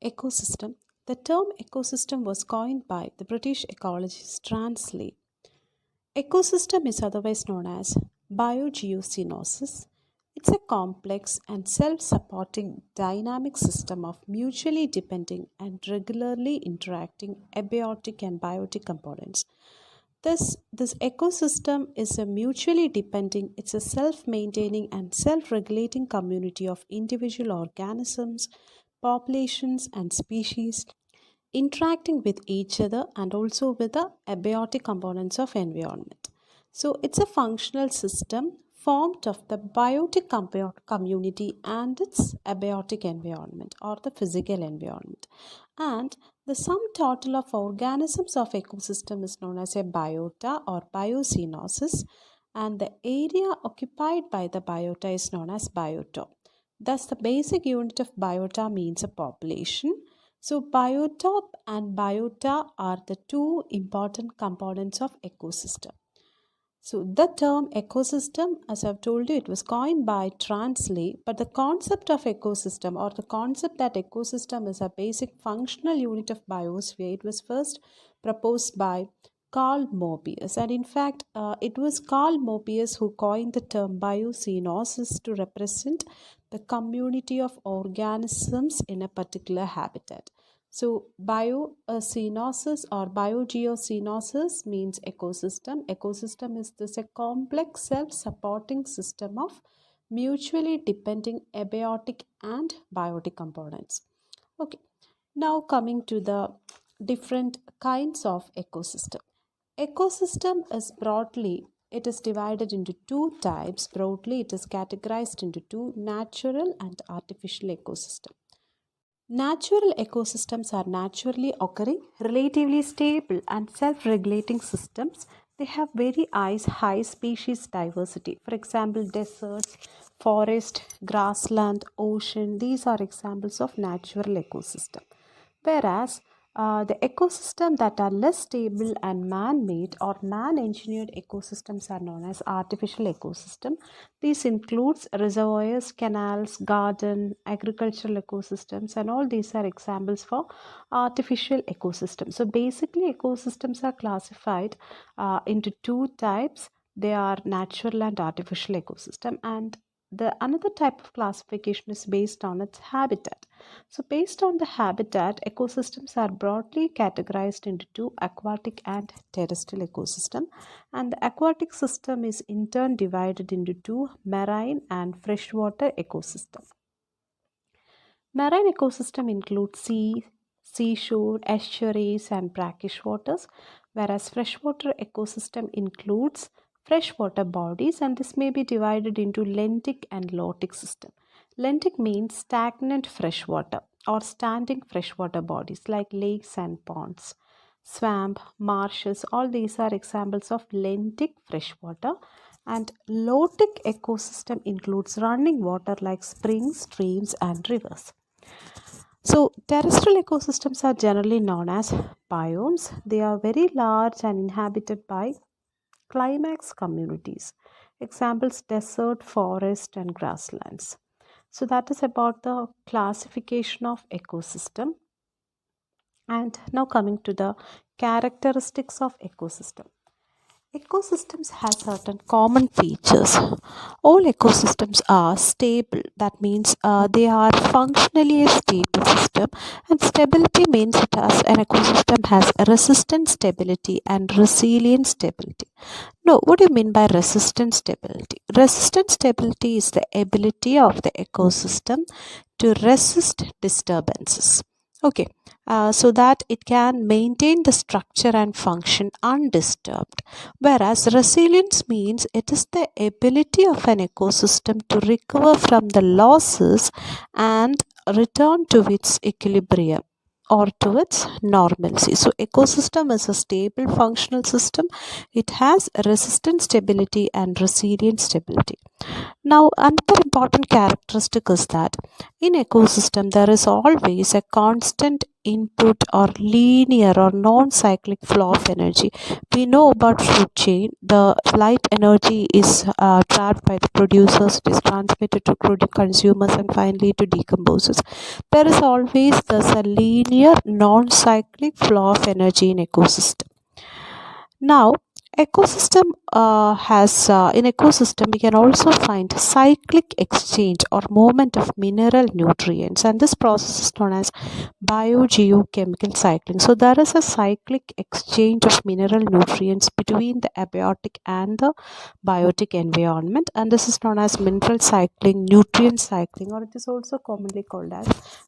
Ecosystem. The term ecosystem was coined by the British ecologist Transley. Ecosystem is otherwise known as biogeosynosis. It's a complex and self supporting dynamic system of mutually depending and regularly interacting abiotic and biotic components. This ecosystem is a mutually depending, it's a self maintaining and self regulating community of individual organisms, populations, and species interacting with each other and also with the abiotic components of environment. So it's a functional system formed of the biotic community and its abiotic environment or the physical environment. And the sum total of organisms of ecosystem is known as a biota or biocenosis, and the area occupied by the biota is known as biotop. Thus, the basic unit of biota means a population. So, biotop and biota are the two important components of ecosystem. So, the term ecosystem, as I've told you, it was coined by Transley, but the concept of ecosystem or the concept that ecosystem is a basic functional unit of biosphere, it was first proposed by Carl Moebius. And in fact, it was Carl Moebius who coined the term biocenosis to represent the community of organisms in a particular habitat. So, biocenosis or biogeocenosis means ecosystem. Ecosystem is this a complex self-supporting system of mutually depending abiotic and biotic components. Okay, now coming to the different kinds of ecosystem. Ecosystem is broadly, it is divided into two types. Broadly, it is categorized into two: natural and artificial ecosystem. Natural ecosystems are naturally occurring, relatively stable and self-regulating systems. They have very high species diversity. For example, deserts, forest, grassland, ocean, these are examples of natural ecosystem. Whereas the ecosystem that are less stable and man-made or man-engineered ecosystems are known as artificial ecosystem. These includes reservoirs, canals, garden, agricultural ecosystems, and all these are examples for artificial ecosystems. So basically, ecosystems are classified into two types. They are natural and artificial ecosystem, and the another type of classification is based on its habitat. So based on the habitat, ecosystems are broadly categorized into two: aquatic and terrestrial ecosystem. And the aquatic system is in turn divided into two: marine and freshwater ecosystem. Marine ecosystem includes sea, seashore, estuaries, and brackish waters, whereas freshwater ecosystem includes freshwater bodies, and this may be divided into lentic and lotic system. Lentic means stagnant freshwater or standing freshwater bodies like lakes and ponds, swamp, marshes, all these are examples of lentic freshwater. And lotic ecosystem includes running water like springs, streams, and rivers. So, terrestrial ecosystems are generally known as biomes. They are very large and inhabited by climax communities. Examples: desert, forest, and grasslands. So, that is about the classification of ecosystem. And now coming to the characteristics of ecosystem. Ecosystems have certain common features. All ecosystems are stable. That means they are functionally a stable system, and stability means an ecosystem has resistant stability and resilient stability. No, what do you mean by resistant stability? Resistant stability is the ability of the ecosystem to resist disturbances. Okay, so that it can maintain the structure and function undisturbed. Whereas resilience means it is the ability of an ecosystem to recover from the losses and return to its equilibrium or to its normalcy. So ecosystem is a stable functional system. It has resistant stability and resilient stability. Now, another important characteristic is that in ecosystem there is always a constant input or linear or non-cyclic flow of energy. We know about food chain. The light energy is trapped by the producers, it is transmitted to consumers, and finally to decomposers. There is always this a linear non-cyclic flow of energy in ecosystem. Now, ecosystem has in ecosystem we can also find cyclic exchange or movement of mineral nutrients, and this process is known as biogeochemical cycling. So there is a cyclic exchange of mineral nutrients between the abiotic and the biotic environment, and this is known as mineral cycling, nutrient cycling, or it is also commonly called as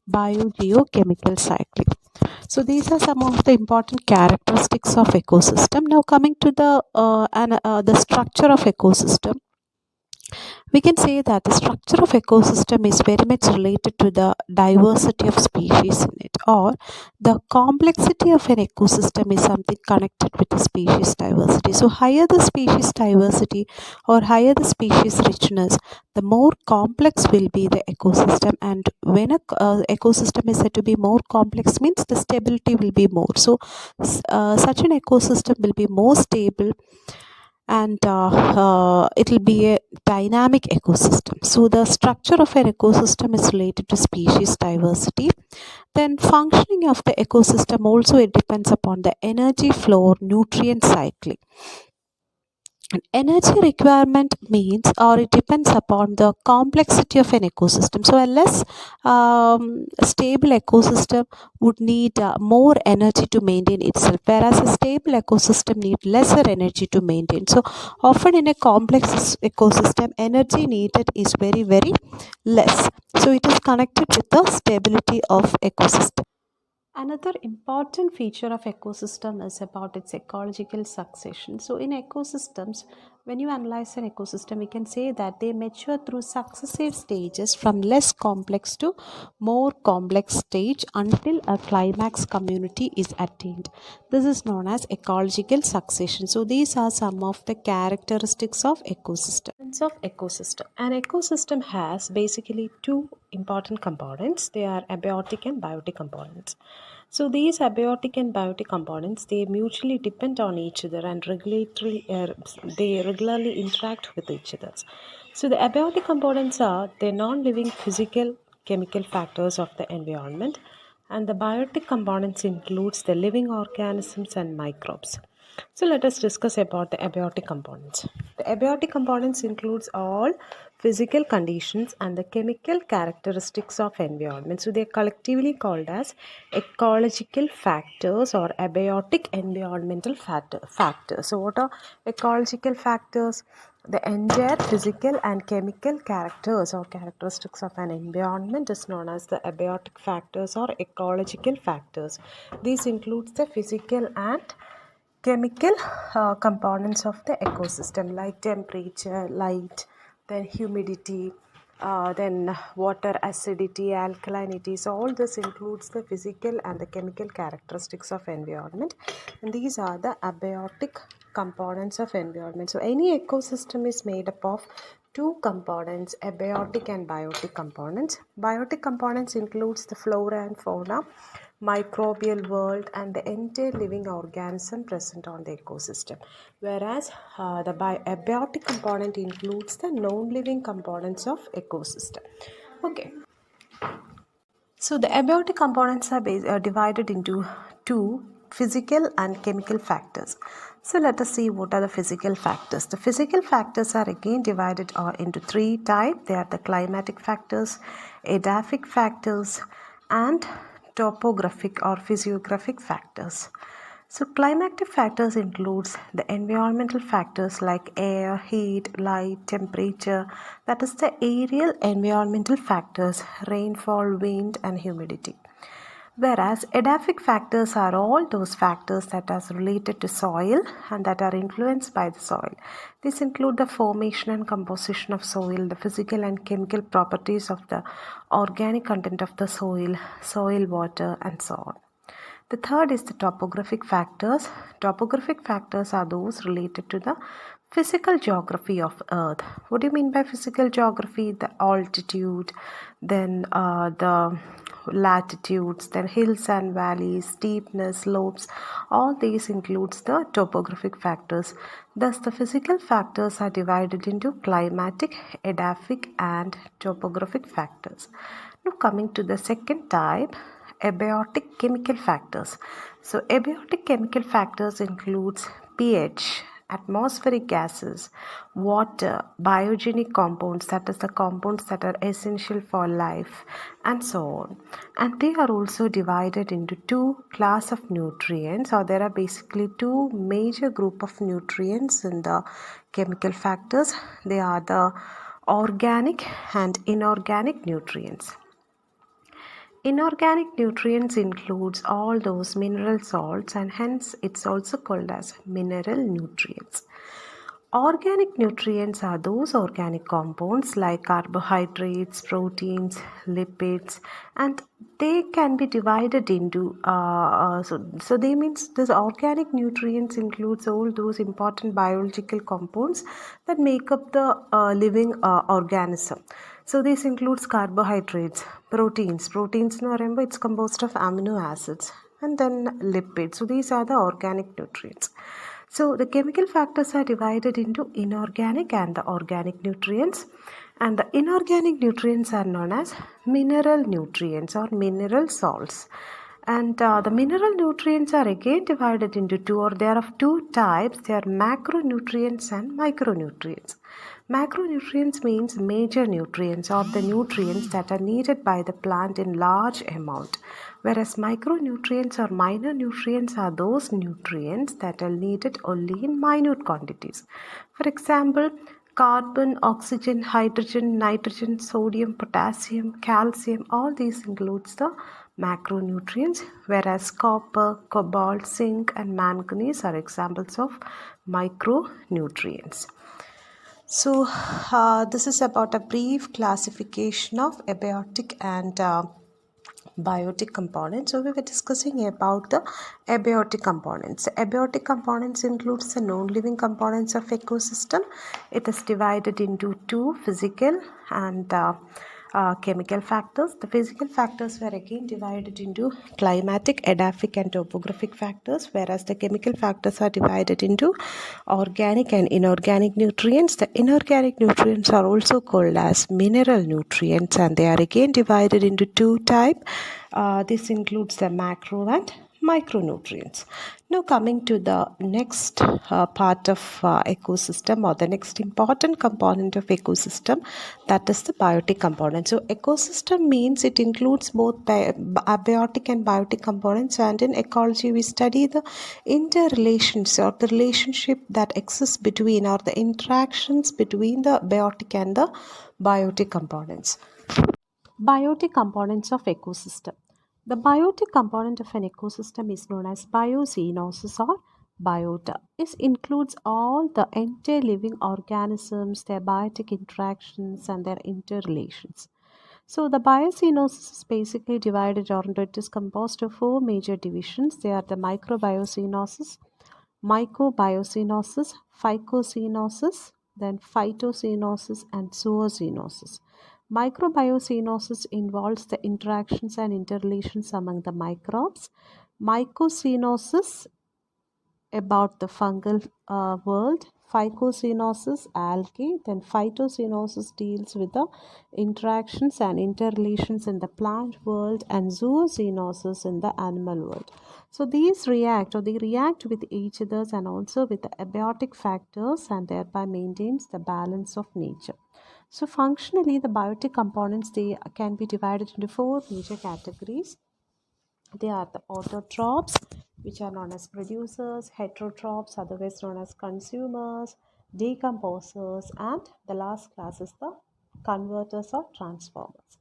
biogeochemical cycling. So these are some of the important characteristics of ecosystem. Now coming to the structure of ecosystem, we can say that the structure of ecosystem is very much related to the diversity of species in it, or the complexity of an ecosystem is something connected with the species diversity. So higher the species diversity or higher the species richness, the more complex will be the ecosystem, and when a ecosystem is said to be more complex means the stability will be more. So such an ecosystem will be more stable, and it will be a dynamic ecosystem. So the structure of an ecosystem is related to species diversity. Then functioning of the ecosystem also, it depends upon the energy flow or nutrient cycling. And energy requirement means, or it depends upon the complexity of an ecosystem. So a less stable ecosystem would need more energy to maintain itself, whereas a stable ecosystem need lesser energy to maintain. So often in a complex ecosystem, energy needed is very, very less. So it is connected with the stability of ecosystem. Another important feature of ecosystem is about its ecological succession. So in ecosystems, when you analyze an ecosystem, we can say that they mature through successive stages from less complex to more complex stage until a climax community is attained. This is known as ecological succession. So these are some of the characteristics of ecosystem. An ecosystem has basically two important components. They are abiotic and biotic components. So these abiotic and biotic components, they mutually depend on each other and they regularly interact with each other. So the abiotic components are the non-living physical chemical factors of the environment, and the biotic components includes the living organisms and microbes. So let us discuss about the abiotic components. The abiotic components includes all physical conditions and the chemical characteristics of environment. So they are collectively called as ecological factors or abiotic environmental factors. So what are ecological factors? The entire physical and chemical characters or characteristics of an environment is known as the abiotic factors or ecological factors. These includes the physical and chemical components of the ecosystem, like temperature, light, then humidity, then water acidity, alkalinity. So all this includes the physical and the chemical characteristics of environment, and these are the abiotic components of environment. So any ecosystem is made up of two components, abiotic and biotic components. Biotic components includes the flora and fauna, microbial world, and the entire living organism present on the ecosystem, whereas the abiotic component includes the non-living components of ecosystem. Okay, so the abiotic components are divided into two, physical and chemical factors. So let us see what are the physical factors. The physical factors are again divided into three types. They are the climatic factors, edaphic factors, and topographic or physiographic factors. So climatic factors includes the environmental factors like air, heat, light, temperature, that is the aerial environmental factors, rainfall, wind, and humidity. Whereas edaphic factors are all those factors that are related to soil and that are influenced by the soil. These include the formation and composition of soil, the physical and chemical properties of the organic content of the soil, soil water, and so on. The third is the topographic factors. Topographic factors are those related to the Physical geography of Earth. What do you mean by physical geography? The altitude, then the latitudes, then hills and valleys, steepness, slopes. All these includes the topographic factors. Thus, the physical factors are divided into climatic, edaphic, and topographic factors. Now, coming to the second type, abiotic chemical factors. So, abiotic chemical factors includes pH, atmospheric gases, water, biogenic compounds, that is the compounds that are essential for life, and so on. And they are also divided into two class of nutrients, or there are basically two major group of nutrients in the chemical factors. They are the organic and inorganic nutrients. Inorganic nutrients includes all those mineral salts, and hence it's also called as mineral nutrients. Organic nutrients are those organic compounds like carbohydrates, proteins, lipids, and they can be divided into so they means this organic nutrients includes all those important biological compounds that make up the living organism. So this includes carbohydrates, proteins. Proteins, remember, it's composed of amino acids, and then lipids. So these are the organic nutrients. So the chemical factors are divided into inorganic and the organic nutrients, and the inorganic nutrients are known as mineral nutrients or mineral salts. And the mineral nutrients are again divided into two, or they are of two types. They are macronutrients and micronutrients. Macronutrients means major nutrients or the nutrients that are needed by the plant in large amount, whereas micronutrients or minor nutrients are those nutrients that are needed only in minute quantities. For example, carbon, oxygen, hydrogen, nitrogen, sodium, potassium, calcium, all these includes the macronutrients, whereas copper, cobalt, zinc and manganese are examples of micronutrients. So this is about a brief classification of abiotic and biotic components. So we were discussing about the abiotic components. Abiotic components includes the non-living components of ecosystem. It is divided into two, physical and chemical factors. The physical factors were again divided into climatic, edaphic and topographic factors, whereas the chemical factors are divided into organic and inorganic nutrients. The inorganic nutrients are also called as mineral nutrients, and they are again divided into two types. This includes the macro and micronutrients. Now coming to the next part of ecosystem, or the next important component of ecosystem, that is the biotic component. So ecosystem means it includes both abiotic and biotic components, and in ecology we study the interrelations or the relationship that exists between, or the interactions between the biotic and the biotic components. Biotic components of ecosystem. The biotic component of an ecosystem is known as bioceanosis or biota. It includes all the entire living organisms, their biotic interactions and their interrelations. So the bioceanosis is basically divided, or it is composed of four major divisions. They are the microbiocenosis, mycobiocenosis, phycocenosis, then phytocenosis and zoocenosis. Microbiocenosis involves the interactions and interrelations among the microbes. Mycocenosis about the fungal world, phycocenosis, algae, then phytocenosis deals with the interactions and interrelations in the plant world, and zoocenosis in the animal world. So these react, or they react with each other and also with the abiotic factors, and thereby maintains the balance of nature. So functionally, the biotic components, they can be divided into four major categories. They are the autotrophs, which are known as producers, heterotrophs, otherwise known as consumers, decomposers, and the last class is the converters or transformers.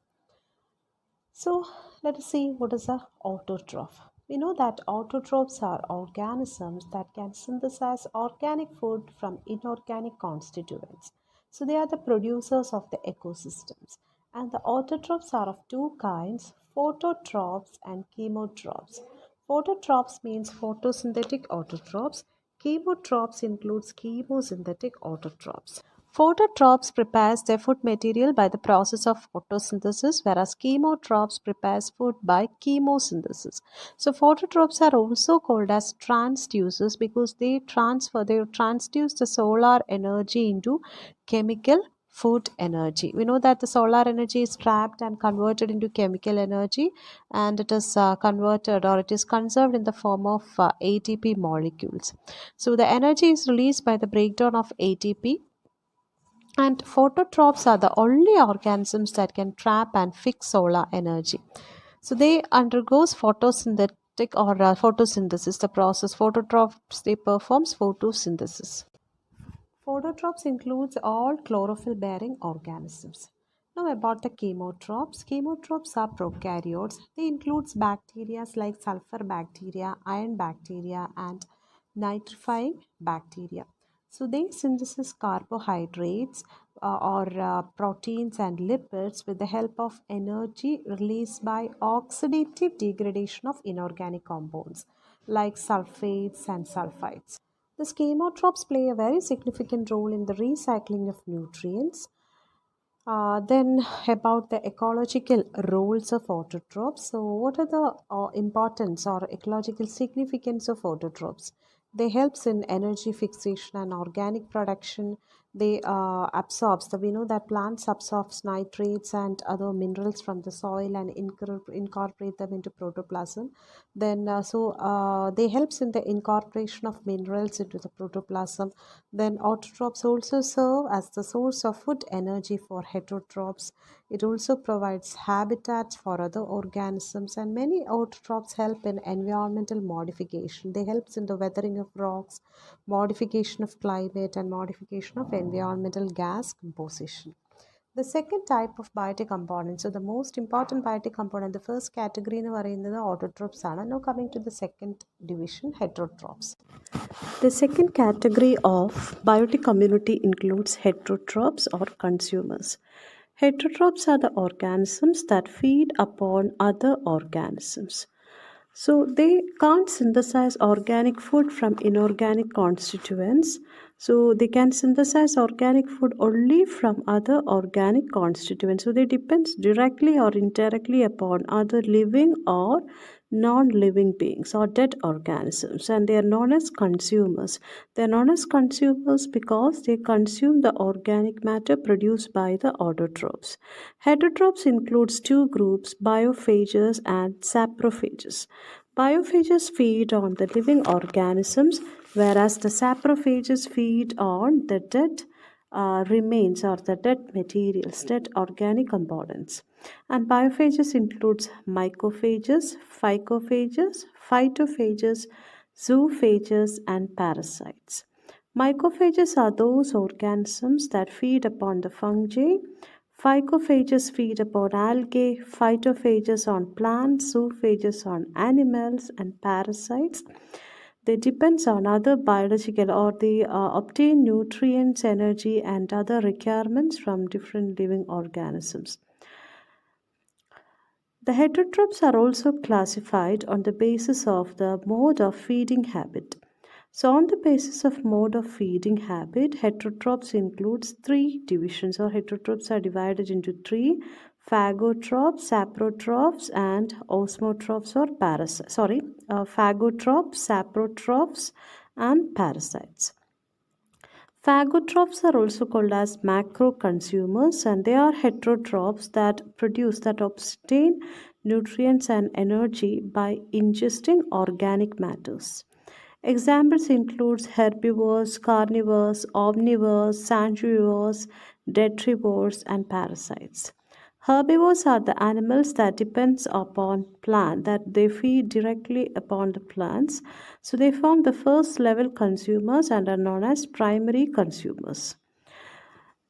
So let us see what is a autotroph. We know that autotrophs are organisms that can synthesize organic food from inorganic constituents. So they are the producers of the ecosystems. And the autotrophs are of two kinds, phototrophs and chemotrophs. Phototrophs means photosynthetic autotrophs. Chemotrophs includes chemosynthetic autotrophs. Phototrophs prepares their food material by the process of photosynthesis, whereas chemotrophs prepares food by chemosynthesis. So phototrophs are also called as transducers because they transduce the solar energy into chemical food energy. We know that the solar energy is trapped and converted into chemical energy, and it is converted or it is conserved in the form of ATP molecules. So the energy is released by the breakdown of ATP, and phototrophs are the only organisms that can trap and fix solar energy. So they undergoes photosynthetic or photosynthesis. The process phototrophs they performs photosynthesis. Phototrophs includes all chlorophyll-bearing organisms. Now about the chemotrophs. Chemotrophs are prokaryotes. They includes bacteria like sulfur bacteria, iron bacteria, and nitrifying bacteria. So they synthesize carbohydrates or proteins and lipids with the help of energy released by oxidative degradation of inorganic compounds like sulfates and sulfides. The chemotrophs play a very significant role in the recycling of nutrients. Then about the ecological roles of autotrophs. So what are the importance or ecological significance of autotrophs? They helps in energy fixation and organic production. They absorbs we know that plants absorbs nitrates and other minerals from the soil and incorporate them into protoplasm. Then they helps in the incorporation of minerals into the protoplasm. Then autotrophs also serve as the source of food energy for heterotrophs. It also provides habitats for other organisms, and many autotrophs help in environmental modification. They help in the weathering of rocks, modification of climate, and modification of environmental gas composition. The second type of biotic component, so the most important biotic component, the first category എന്ന് പറയുന്നത് autotrophs ആണ്. Now coming to the second division, heterotrophs. The second category of biotic community includes heterotrophs or consumers. Heterotrophs are the organisms that feed upon other organisms. So they can't synthesize organic food from inorganic constituents. So they can synthesize organic food only from other organic constituents. So they depend directly or indirectly upon other living or non-living beings or dead organisms, and they are known as consumers. They are known as consumers because they consume the organic matter produced by the autotrophs. Heterotrophs includes two groups, biophages and saprophages. Biophages feed on the living organisms, whereas the saprophages feed on the dead remains or the dead materials, dead organic components. And biophages includes mycophages, phycophages, phytophages, zoophages, and parasites. Mycophages are those organisms that feed upon the fungi. Phycophages feed upon algae, phytophages on plants, zoophages on animals, and parasites. They depend on other biological or they obtain nutrients, energy, and other requirements from different living organisms. The heterotrophs are also classified on the basis of the mode of feeding habit. So on the basis of mode of feeding habit, heterotrophs includes three divisions, or heterotrophs are divided into three: phagotrophs, saprotrophs, and osmotrophs or parasites. Phagotrophs, saprotrophs, and parasites. Phagotrophs are also called as macro consumers, and they are heterotrophs that obtain nutrients and energy by ingesting organic matters. Examples include herbivores, carnivores, omnivores, sanguivores, detrivores, and parasites. Herbivores are the animals that depends upon plant, that they feed directly upon the plants. So they form the first level consumers and are known as primary consumers.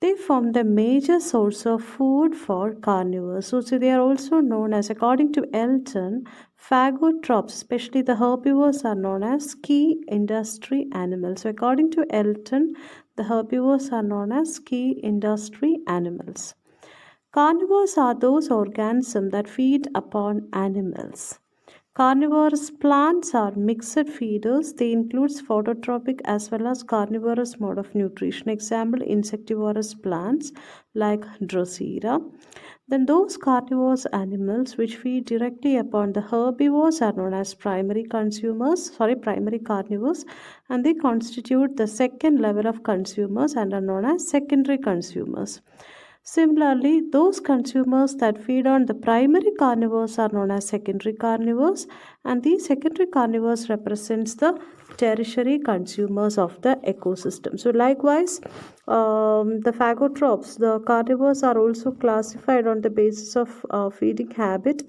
They form the major source of food for carnivores. So they are also known as, according to Elton, phagotrophs, especially the herbivores, are known as key industry animals. So according to Elton, the herbivores are known as key industry animals. Carnivores are those organisms that feed upon animals. Carnivorous plants are mixed feeders. They include phototropic as well as carnivorous mode of nutrition. Example, insectivorous plants like Drosera. Then those carnivorous animals which feed directly upon the herbivores are known as primary carnivores, and they constitute the second level of consumers and are known as secondary consumers. Similarly, those consumers that feed on the primary carnivores are known as secondary carnivores, and these secondary carnivores represents the tertiary consumers of the ecosystem. So likewise, the phagotrophs, the carnivores are also classified on the basis of feeding habit.